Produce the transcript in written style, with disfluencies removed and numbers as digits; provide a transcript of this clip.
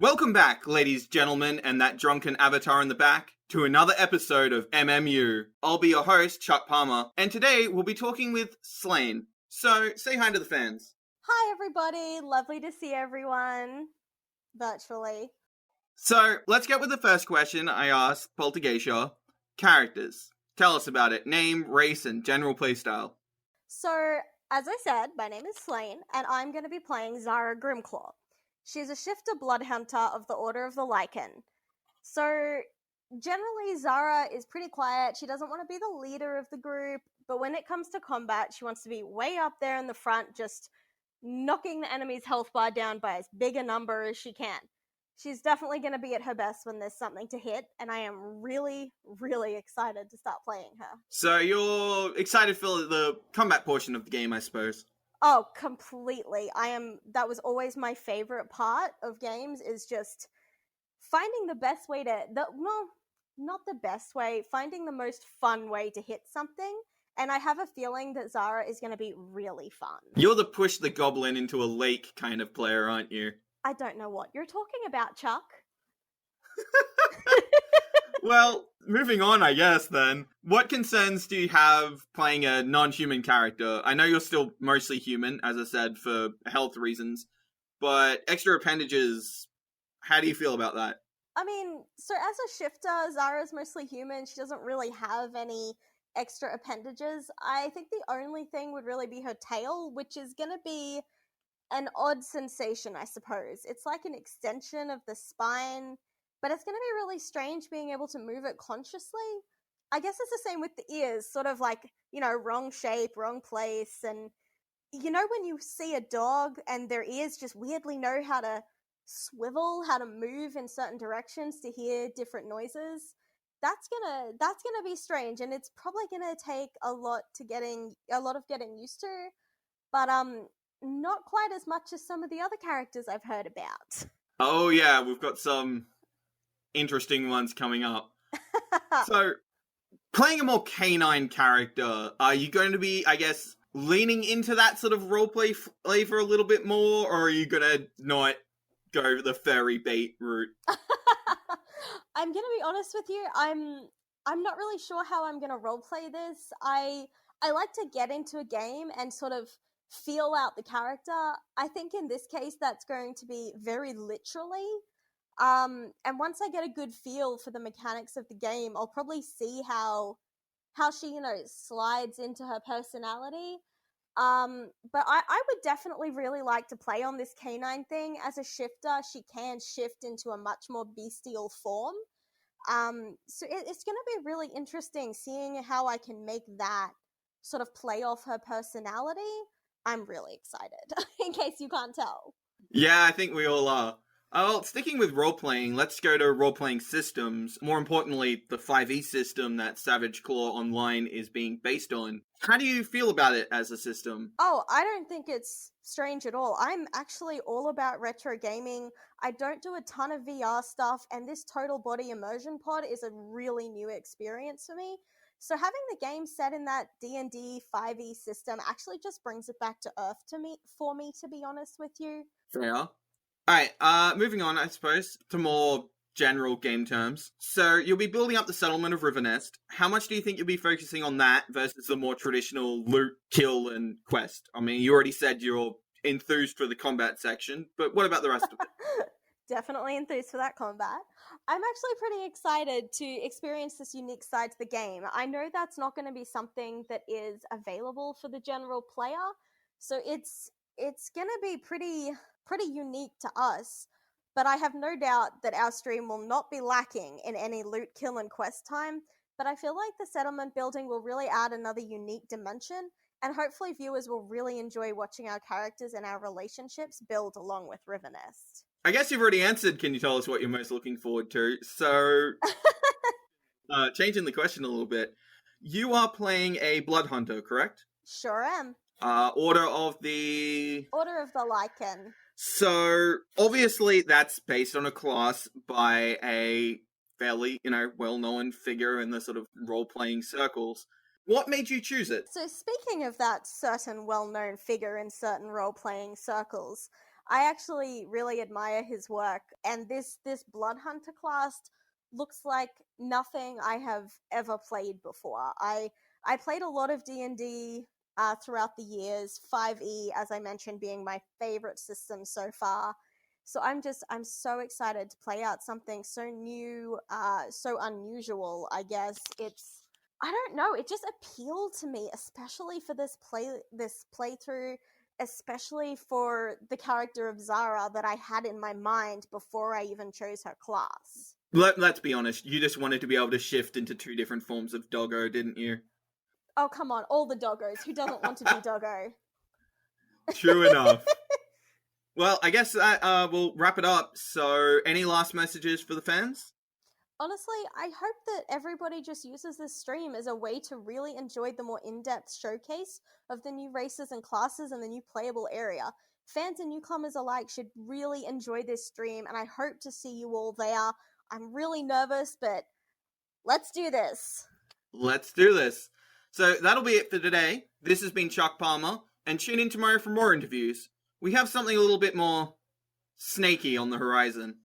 Welcome back, ladies, gentlemen, and that drunken avatar in the back, to another episode of MMU. I'll be your host, Chuck Palmer, and today we'll be talking with Slain. So, say hi to the fans. Hi, everybody. Lovely to see everyone virtually. So, let's get with the first question I asked Poltergeisha. Characters. Tell us about it. Name, race, and general playstyle. So, as I said, my name is Slain, and I'm going to be playing Zara Grimclaw. She's a shifter bloodhunter of the Order of the Lycan. So, generally, Zara is pretty quiet. She doesn't want to be the leader of the group, but when it comes to combat, she wants to be way up there in the front, just knocking the enemy's health bar down by as big a number as she can. She's definitely going to be at her best when there's something to hit, and I am really, really excited to start playing her. So, you're excited for the combat portion of the game, I suppose? Oh, completely. That was always my favorite part of games, is just finding the best way not the best way, finding the most fun way to hit something. And I have a feeling that Zara is going to be really fun. You're the push the goblin into a lake kind of player, aren't you? I don't know what you're talking about, Chuck. Well, moving on, I guess, then. What concerns do you have playing a non-human character? I know you're still mostly human, as I said, for health reasons, but extra appendages, how do you feel about that? I mean, so as a shifter, Zara's mostly human. She doesn't really have any extra appendages. I think the only thing would really be her tail, which is going to be an odd sensation, I suppose. It's like an extension of the spine, but it's going to be really strange being able to move it consciously. I guess it's the same with the ears, sort of like, wrong shape, wrong place. And when you see a dog and their ears just weirdly know how to swivel, how to move in certain directions to hear different noises, that's gonna be strange, and it's probably gonna take a lot of getting used to. But not quite as much as some of the other characters I've heard about. Oh yeah, we've got some interesting ones coming up. So, playing a more canine character, are you going to be, I guess, leaning into that sort of roleplay flavor a little bit more, or are you going to not go the furry bait route? I'm gonna be honest with you, I'm not really sure how I'm gonna roleplay this. I like to get into a game and sort of feel out the character. I think in this case that's going to be very literally. And once I get a good feel for the mechanics of the game, I'll probably see how she, slides into her personality. But I would definitely really like to play on this canine thing. As a shifter, she can shift into a much more bestial form. So it's going to be really interesting seeing how I can make that sort of play off her personality. I'm really excited, in case you can't tell. Yeah, I think we all are. Well, sticking with role-playing, let's go to role-playing systems. More importantly, the 5e system that Savage Claw Online is being based on. How do you feel about it as a system? Oh, I don't think it's strange at all. I'm actually all about retro gaming. I don't do a ton of VR stuff, and this total body immersion pod is a really new experience for me. So having the game set in that D&D 5e system actually just brings it back to earth for me, to be honest with you. Fair. Alright, moving on, I suppose, to more general game terms. So, you'll be building up the settlement of Rivernest. How much do you think you'll be focusing on that versus the more traditional loot, kill, and quest? I mean, you already said you're enthused for the combat section, but what about the rest of it? Definitely enthused for that combat. I'm actually pretty excited to experience this unique side to the game. I know that's not going to be something that is available for the general player, so it's going to be pretty unique to us, but I have no doubt that our stream will not be lacking in any loot, kill, and quest time. But I feel like the settlement building will really add another unique dimension, and hopefully viewers will really enjoy watching our characters and our relationships build along with Rivernest. I guess you've already answered, can you tell us what you're most looking forward to? So, changing the question a little bit, you are playing a Bloodhunter, correct? Sure am. Order of the Lycan. So, obviously, that's based on a class by a fairly, well-known figure in the sort of role-playing circles. What made you choose it? So, speaking of that certain well-known figure in certain role-playing circles, I actually really admire his work, and this Bloodhunter class looks like nothing I have ever played before. I played a lot of D&D throughout the years, 5e, as I mentioned, being my favorite system so far. So I'm so excited to play out something so new, so unusual. I guess I don't know, it just appealed to me, especially for this playthrough, especially for the character of Zara that I had in my mind before I even chose her class. Let's be honest, you just wanted to be able to shift into 2 different forms of doggo, didn't you? Oh, come on, all the doggos. Who doesn't want to be doggo? True enough. Well, I guess that will wrap it up. So, any last messages for the fans? Honestly, I hope that everybody just uses this stream as a way to really enjoy the more in-depth showcase of the new races and classes and the new playable area. Fans and newcomers alike should really enjoy this stream, and I hope to see you all there. I'm really nervous, but let's do this. Let's do this. So, that'll be it for today. This has been Chuck Palmer, and tune in tomorrow for more interviews. We have something a little bit more snaky on the horizon.